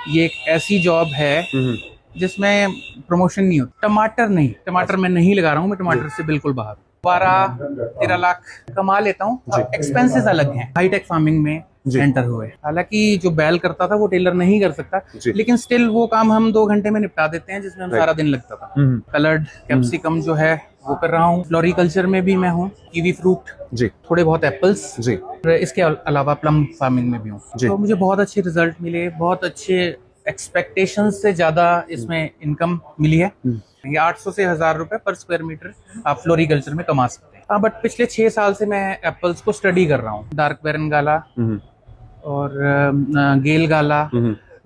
ये एक ऐसी जॉब है जिसमें प्रमोशन नहीं होता। टमाटर नहीं, टमाटर मैं नहीं लगा रहा हूँ, मैं टमाटर से बिल्कुल बाहर। 12-13 लाख कमा लेता हूँ। एक्सपेंसेस अलग हैं। हाईटेक फार्मिंग में एंटर हुए, हालांकि जो बैल करता था वो टेलर नहीं कर सकता, लेकिन स्टिल वो काम हम 2 घंटे में निपटा देते हैं जिसमें हम सारा दिन लगता था। कलर्ड कैप्सिकम जो है वो कर रहा हूँ। फ्लोरिकल्चर में भी मैं हूँ, कीवी फ्रूट जी, थोड़े बहुत एप्पल्स जी, इसके अलावा प्लम फार्मिंग में भी हूँ। तो मुझे बहुत अच्छे रिजल्ट मिले, बहुत अच्छे एक्सपेक्टेशंस से ज्यादा इसमें इनकम मिली है। ये 800 से 1000 रुपए पर स्क्वायर मीटर आप फ्लोरिकल्चर में कमा सकते हैं। हाँ, बट पिछले 6 साल से मैं एप्पल्स को स्टडी कर रहा हूँ। डार्क बेरन गाला और गेल गाला,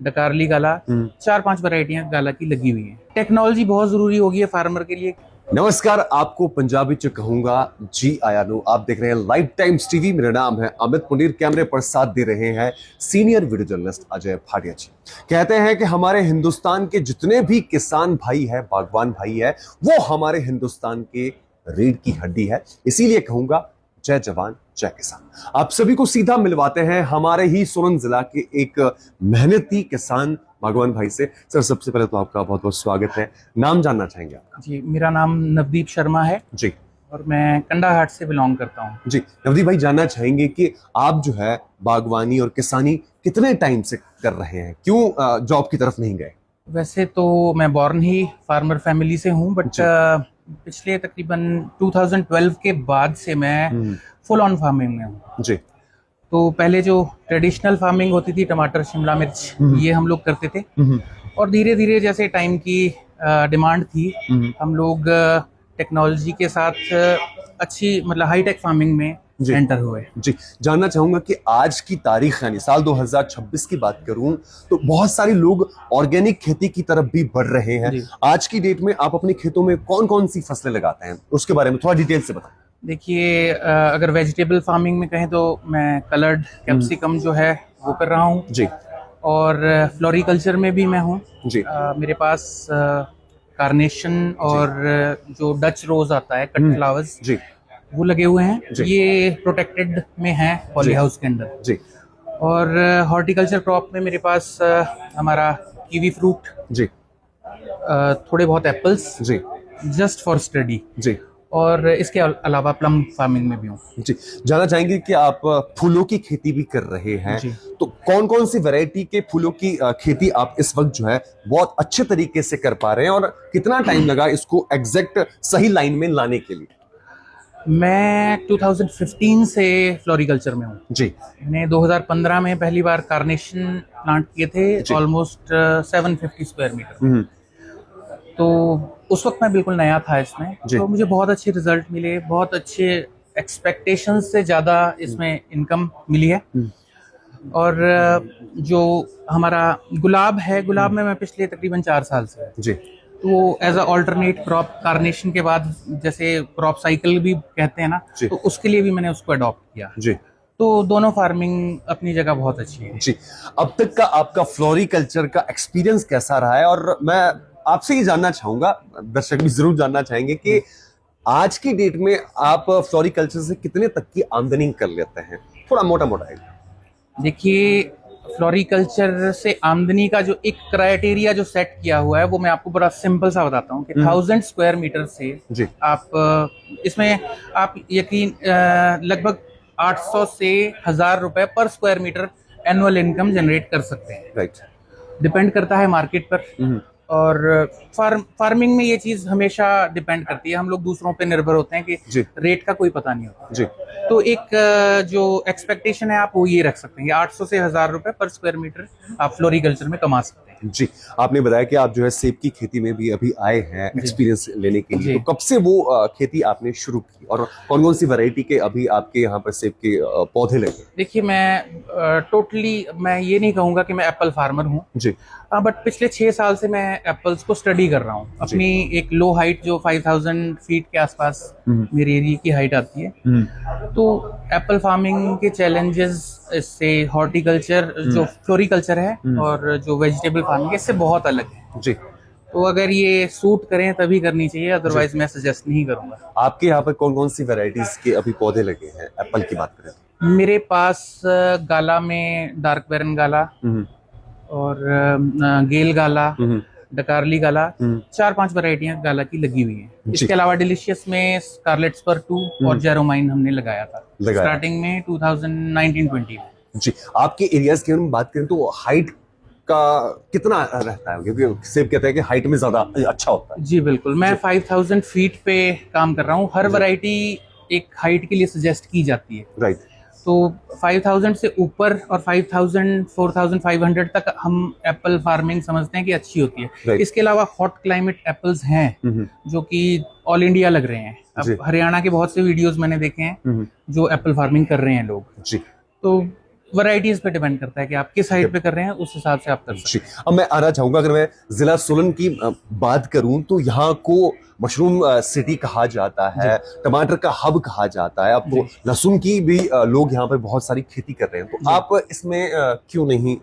डकारली गाला, 4-5 वैरायटियां गाला की लगी हुई हैं। टेक्नोलॉजी बहुत जरूरी होगी है फार्मर के लिए। नमस्कार, आपको पंजाबी च कहूंगा जी आया नो। आप देख रहे हैं लाइफ टाइम्स टीवी। मेरा नाम है अमित मुनीर। कैमरे पर साथ दे रहे हैं senior video journalist Ajay Bhatia ji. कहते हैं कि हमारे हिंदुस्तान के जितने भी किसान भाई है, बागवान भाई है, वो हमारे हिंदुस्तान के रीढ़ की हड्डी है। इसीलिए कहूंगा जय जवान जय किसान। आप सभी को सीधा मिलवाते हैं हमारे ही सोलन जिला के एक मेहनती किसान बागवान भाई से। सर, सबसे पहले तो आपका बहुत बहुत स्वागत है। नाम जानना चाहेंगे आपका? जी, मेरा नाम नवदीप शर्मा है जी, और मैं कंडाहाट से बिलोंग करता हूँ। जी, नवदीप भाई, जानना चाहेंगे कि आप जो है बागवानी और किसानी कितने टाइम से कर रहे हैं? क्यों जॉब की तरफ नहीं गए? वैसे तो मैं बॉर्न ही फार्मर फैमिली से हूँ, बट पिछले तकरीबन 2012 के बाद से मैं फुल ऑन फार्मिंग में हूँ जी। तो पहले जो ट्रेडिशनल फार्मिंग होती थी, टमाटर, शिमला मिर्च, ये हम लोग करते थे, और धीरे धीरे जैसे टाइम की डिमांड थी, हम लोग टेक्नोलॉजी के साथ अच्छी मतलब हाईटेक फार्मिंग में एंटर हुए जी। जानना चाहूंगा कि आज की तारीख यानी साल 2026 की बात करूं तो बहुत सारे लोग ऑर्गेनिक खेती की तरफ भी बढ़ रहे हैं। आज की डेट में आप अपने खेतों में कौन कौन सी फसलें लगाते हैं, उसके बारे में थोड़ा डिटेल से बताएं। देखिए, अगर वेजिटेबल फार्मिंग में कहें तो मैं कलर्ड कैप्सिकम जो है वो कर रहा हूँ जी, और फ्लोरिकल्चर में भी मैं हूँ जी। मेरे पास कार्नेशन और जो डच रोज आता है, कट फ्लावर्स जी, वो लगे हुए हैं। ये प्रोटेक्टेड में है पॉली हाउस के अंदर जी। और हॉर्टिकल्चर क्रॉप में मेरे पास हमारा कीवी फ्रूट जी, थोड़े बहुत एप्पल्स जी, जस्ट फॉर स्टडी जी, और इसके अलावा प्लम फार्मिंग में भी हूँ जी। जानना चाहेंगे कि आप फूलों की खेती भी कर रहे हैं, तो कौन कौन सी वैरायटी के फूलों की खेती आप इस वक्त जो है बहुत अच्छे तरीके से कर पा रहे हैं, और कितना टाइम लगा इसको एग्जैक्ट सही लाइन में लाने के लिए? मैं 2015 से फ्लोरिकल्चर में हूँ जी। मैंने 2015 में पहली बार कार्नेशन प्लांट किए थे, ऑलमोस्ट 750 स्क्वायर मीटर। तो उस वक्त मैं बिल्कुल नया था इसमें, तो मुझे बहुत अच्छे रिजल्ट मिले, बहुत अच्छे एक्सपेक्टेशंस से ज़्यादा इसमें इनकम मिली है। और जो हमारा गुलाब है, गुलाब में मैं पिछले तकरीबन 4 साल से जी, तो as a alternate crop, carnation के बाद जैसे क्रॉप साइकिल भी कहते हैं ना, तो उसके लिए भी मैंने उसको अडॉप्ट किया जी। तो दोनों फार्मिंग अपनी जगह बहुत अच्छी है जी। अब तक का आपका फ्लोरिकल्चर का एक्सपीरियंस कैसा रहा है? और मैं आपसे ये जानना चाहूंगा, दर्शक भी जरूर जानना चाहेंगे कि आज की डेट में आप फ्लोरिकल्चर से कितने तक की आमदनी कर लेते हैं? थोड़ा मोटा मोटा है। देखिए, फ्लोरिकल्चर से आमदनी का जो एक क्राइटेरिया जो सेट किया हुआ है, वो मैं आपको बड़ा सिंपल सा बताता हूँ कि 1000 स्क्वायर मीटर से जी, आप इसमें आप यकीन लगभग 800 से 1000 रुपए पर square metre annual income generate कर सकते हैं। राइट, डिपेंड करता है मार्केट पर। और फार्मिंग में ये चीज हमेशा डिपेंड करती है, हम लोग दूसरों पे निर्भर होते हैं कि रेट का कोई पता नहीं होता जी। तो एक जो एक्सपेक्टेशन है आप वो ये रख सकते हैं, 800 से 1000 रुपए पर स्क्वायर मीटर आप फ्लोरिकल्चर में कमा सकते हैं जी। आपने बताया कि आप जो है सेब की खेती में भी अभी आए हैं एक्सपीरियंस लेने के लिए, तो कब से वो खेती आपने शुरू की, और कौन कौन सी वैरायटी के अभी आपके यहाँ पर सेब के पौधे लगे? देखिए, मैं टोटली मैं ये नहीं कहूंगा कि मैं एप्पल फार्मर हूँ जी, बट पिछले 6 साल से मैं एप्पल्स को स्टडी कर रहा हूँ। अपनी एक लो हाइट जो 5000 फीट के आसपास मेरी एरिया की हाइट आती है, तो एप्पल फार्मिंग के चैलेंजेस इससे हॉर्टिकल्चर जो फ्लोरिकल्चर है और जो वेजिटेबल फार्मिंग है, इससे बहुत अलग है जी। तो अगर ये सूट करें तभी करनी चाहिए, अदरवाइज मैं सजेस्ट नहीं करूंगा। आपके यहाँ पर कौन कौन सी वैरायटीज के अभी पौधे लगे हैं एप्पल की बात करें? मेरे पास गाला में डार्क बेरन गाला, और गेल गाला, डकारली गाला, 4-5 वैरायटियां गाला की लगी हुई हैं। इसके अलावा डिलीशियस में स्कारलेट स्पर 2 और जेरोमाइन हमने लगाया था स्टार्टिंग में 2019-20 में। जी, आपके एरियाज की हम बात करें तो हाइट का कितना रहता है, क्योंकि सेब कहते हैं कि हाइट में ज्यादा अच्छा होता है। जी बिल्कुल, मैं 5000 फीट पे काम कर रहा हूँ। हर वैरायटी एक हाइट के लिए सजेस्ट की जाती है, राइट। तो 5000 से ऊपर और 5000 4500 तक हम एप्पल फार्मिंग समझते हैं कि अच्छी होती है। Right. इसके अलावा हॉट क्लाइमेट एप्पल्स हैं जो कि ऑल इंडिया लग रहे हैं। अब हरियाणा के बहुत से वीडियोस मैंने देखे हैं जो एप्पल फार्मिंग कर रहे हैं लोग जी। तो वैरायटीज पे डिपेंड करता है कि आप किस साइड पे कर रहे हैं, उस हिसाब से आप कर सकते हैं। अब मैं आना चाहूंगा, अगर मैं जिला सोलन की बात करूं तो यहाँ को मशरूम सिटी कहा जाता है, टमाटर का हब कहा जाता है। अब तो लहसुन की भी लोग यहाँ पे बहुत सारी खेती कर रहे हैं, तो आप इसमें क्यों नहीं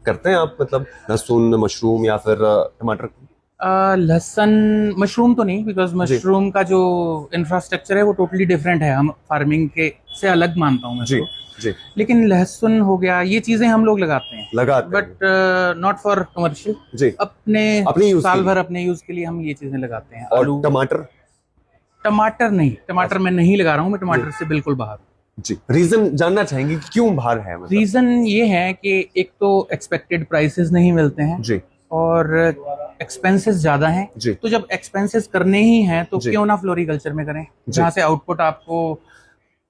करते हैं आप, मतलब लहसुन, मशरूम या फिर टमाटर? लहसुन मशरूम तो नहीं, बिकॉज मशरूम का जो इंफ्रास्ट्रक्चर है वो टोटली डिफरेंट है, हम फार्मिंग के से अलग मानता हूँ मैं जी, जी। लेकिन लहसुन हो गया, ये चीजें हम लोग लगाते हैं बट नॉट फॉर कमर्शियल, जी, अपने साल भर अपने यूज के लिए हम ये चीजें लगाते हैं। और टमाटर नहीं, टमाटर मैं नहीं लगा रहा हूँ, मैं टमाटर से बिल्कुल बाहर। जी, रीजन जानना चाहेंगे कि क्यों बाहर है? मतलब रीजन ये है कि एक तो एक्सपेक्टेड प्राइसेस नहीं मिलते हैं जी, और एक्सपेंसेस ज्यादा हैं। तो जब एक्सपेंसेस करने ही हैं तो क्यों ना फ्लोरिकल्चर में करें, जहाँ से आउटपुट आपको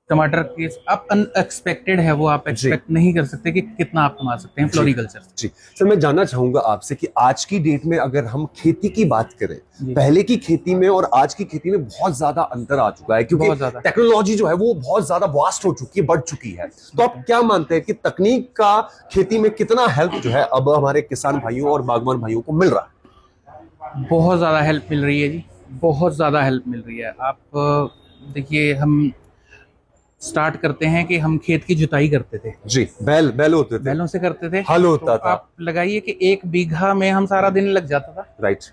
टमाटर की अब अनएक्सपेक्टेड है, वो आप एक्सपेक्ट नहीं कर सकते कि कितना आप कमा सकते हैं फ्लोरिकल्चर। जी सर, मैं जानना चाहूंगा आपसे कि आज की डेट में अगर हम खेती की बात करें, पहले की खेती में और आज की खेती में बहुत ज्यादा अंतर आ चुका है, क्योंकि टेक्नोलॉजी जो है वो बहुत ज्यादा वास्ट हो चुकी है, बढ़ चुकी है। तो आप क्या मानते हैं कि तकनीक का खेती में कितना हेल्प जो है अब हमारे किसान भाइयों और बागवान भाइयों को मिल रहा है? बहुत ज्यादा हेल्प मिल रही है जी, बहुत ज्यादा हेल्प मिल रही है। आप देखिए, हम स्टार्ट करते हैं कि हम खेत की जुताई करते थे जी, बैल होते थे, बैलों से करते थे, हल होता था। आप लगाइए कि 1 बीघा में हम सारा दिन लग जाता था, राइट,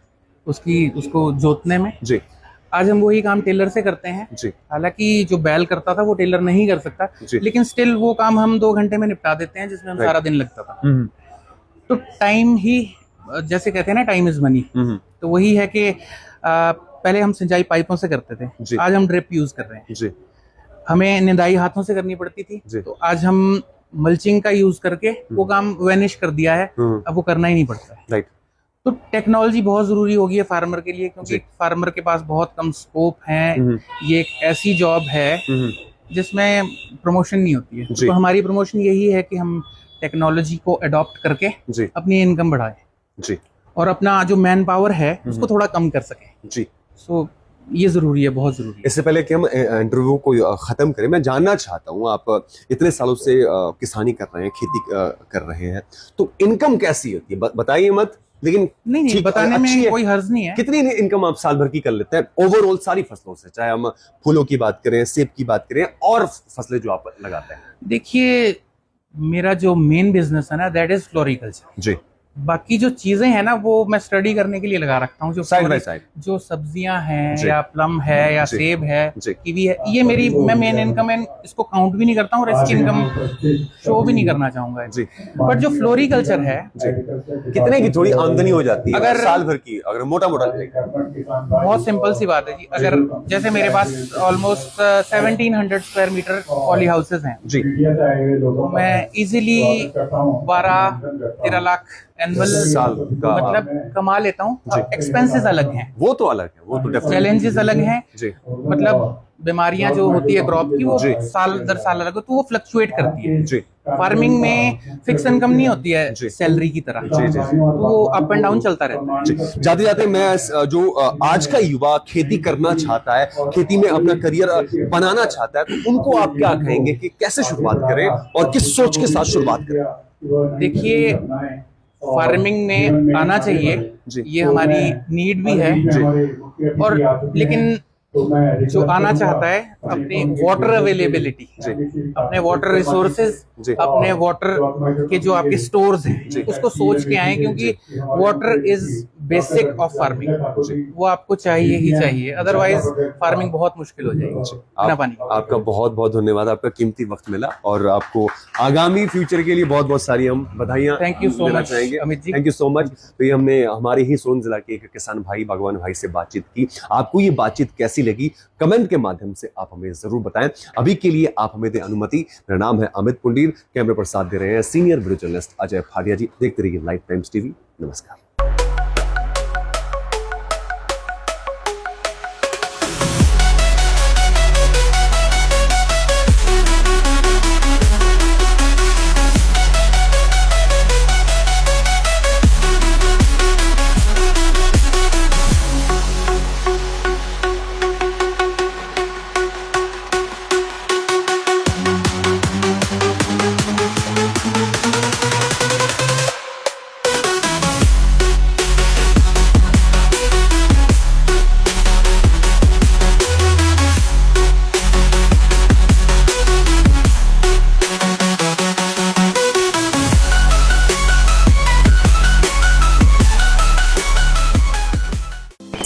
उसको जोतने में जी। आज हम वही काम टेलर से करते हैं जी। हालांकि जो बैल करता था वो टेलर नहीं कर सकता, लेकिन स्टिल वो काम हम 2 घंटे में निपटा देते हैं, जिसमें हम सारा दिन लगता था। तो टाइम ही, जैसे कहते हैं ना, टाइम इज मनी, तो वही है कि पहले हम सिंचाई पाइपों से करते थे, आज हम ड्रिप यूज कर रहे हैं जी। हमें निदाई हाथों से करनी पड़ती थी, तो आज हम मल्चिंग का यूज करके वो काम वैनिश कर दिया है, अब वो करना ही नहीं पड़ता है, राइट। तो टेक्नोलॉजी बहुत जरूरी हो गई है फार्मर के लिए, क्योंकि फार्मर के पास बहुत कम स्कोप है। ये एक ऐसी जॉब है जिसमें प्रमोशन नहीं होती है, तो हमारी प्रमोशन यही है कि हम टेक्नोलॉजी को अडॉप्ट करके अपनी इनकम बढ़ाएं जी, और अपना जो मैन पावर है उसको थोड़ा कम कर सकें जी। सो ये जरूरी है, बहुत जरूरी है। इससे पहले कि हम इंटरव्यू को खत्म करें, मैं जानना चाहता हूँ, आप इतने सालों से किसानी कर रहे हैं, खेती कर रहे हैं, तो इनकम कैसी होती है? बताइए मत, लेकिन नहीं बताने में कोई हर्ज नहीं है। कितनी इनकम आप साल भर की कर लेते हैं ओवरऑल सारी फसलों से, चाहे हम फूलों की बात करें, सेब की बात करें, और फसलें जो आप लगाते हैं? देखिए, मेरा जो मेन बिजनेस है ना, दैट इज फ्लोरिकल्चर जी। बाकी जो चीजें हैं ना, वो मैं स्टडी करने के लिए लगा रखता हूँ, जो साइड बाय साइड जो सब्जियां हैं, या प्लम है, या सेब है, कीवी है, ये मेरी मैं मेन इनकम है, इसको काउंट भी नहीं करता हूँ और इसकी इनकम शो भी नहीं करना चाहूंगा जी। बट जो फ्लोरिकल्चर है, कितने की थोड़ी आमदनी हो जाती है अगर साल भर की, अगर मोटा बहुत सिंपल सी बात है जी। अगर जैसे मेरे पास almost 1700 square metre poly houses हैं जी, तो मैं इजिली 12-13 लाख एनुअल साल का मतलब कमा लेता हूँ। एक्सपेंसेस अलग हैं, वो तो अलग है, वो तो चैलेंजेस अलग हैं जी। मतलब बीमारियां जो होती है क्रॉप की, वो साल दर साल अलग, तो वो फ्लक्चुएट करती है जी। फार्मिंग में फिक्स इनकम नहीं होती है सैलरी की तरह जी, तो वो अप एंड डाउन चलता रहता है। जाते जाते मैं जो आज का युवा खेती करना चाहता है, खेती में अपना करियर बनाना चाहता है, तो उनको आप क्या कहेंगे कि कैसे शुरुआत करें और किस सोच के साथ शुरुआत करें? देखिए, फार्मिंग में आना चाहिए, ये हमारी नीड भी है, और लेकिन जो आना चाहता है अपनी वाटर अवेलेबिलिटी, अपने वाटर रिसोर्सेज, जी। अपने वाटर के जो आपके स्टोर्स हैं उसको सोच के आए, क्योंकि water is basic of farming. वो आपको चाहिए ही चाहिए, अदरवाइज फार्मिंग बहुत मुश्किल हो जाएगी बिना पानी। आपका बहुत बहुत धन्यवाद, आपका कीमती वक्त मिला और आपको आगामी फ्यूचर के लिए बहुत बहुत सारी हम बधाइयां थैंक यू सो देना मच चाहेंगे। Amit ji. Thank you so much. तो ये हमने हमारे ही सोलन जिला के एक किसान भाई, बागवान भाई से बातचीत की। आपको ये बातचीत कैसी लगी कमेंट के माध्यम से आप हमें जरूर बताएं। अभी के लिए आप हमें दें अनुमति। मेरा नाम है अमित पुंडीर, कैमरे पर साथ दे रहे हैं senior video journalist Ajay Bhatia ji. देखते रहिए लाइफ टाइम्स टीवी। नमस्कार।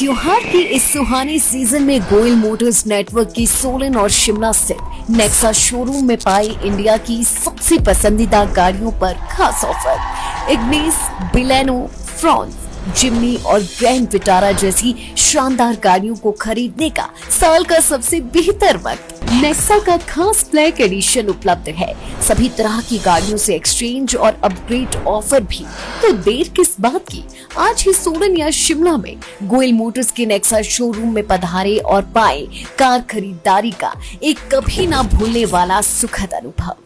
त्योहार के इस सुहाने सीजन में गोयल मोटर्स नेटवर्क की सोलन और शिमला स्थित नेक्सा शोरूम में पाई इंडिया की सबसे पसंदीदा गाड़ियों पर खास ऑफर। इग्निस, बिलेनो, फ्रॉन्स, जिम्नी और ग्रैंड विटारा जैसी शानदार गाड़ियों को खरीदने का साल का सबसे बेहतर वक्त। नेक्सा का खास ब्लैक एडिशन उपलब्ध है। सभी तरह की गाड़ियों से एक्सचेंज और अपग्रेड ऑफर भी। तो देर किस बात की, आज ही सोलन या शिमला में गोयल मोटर्स के नेक्सा शोरूम में पधारे और पाए कार खरीदारी का एक कभी ना भूलने वाला सुखद अनुभव।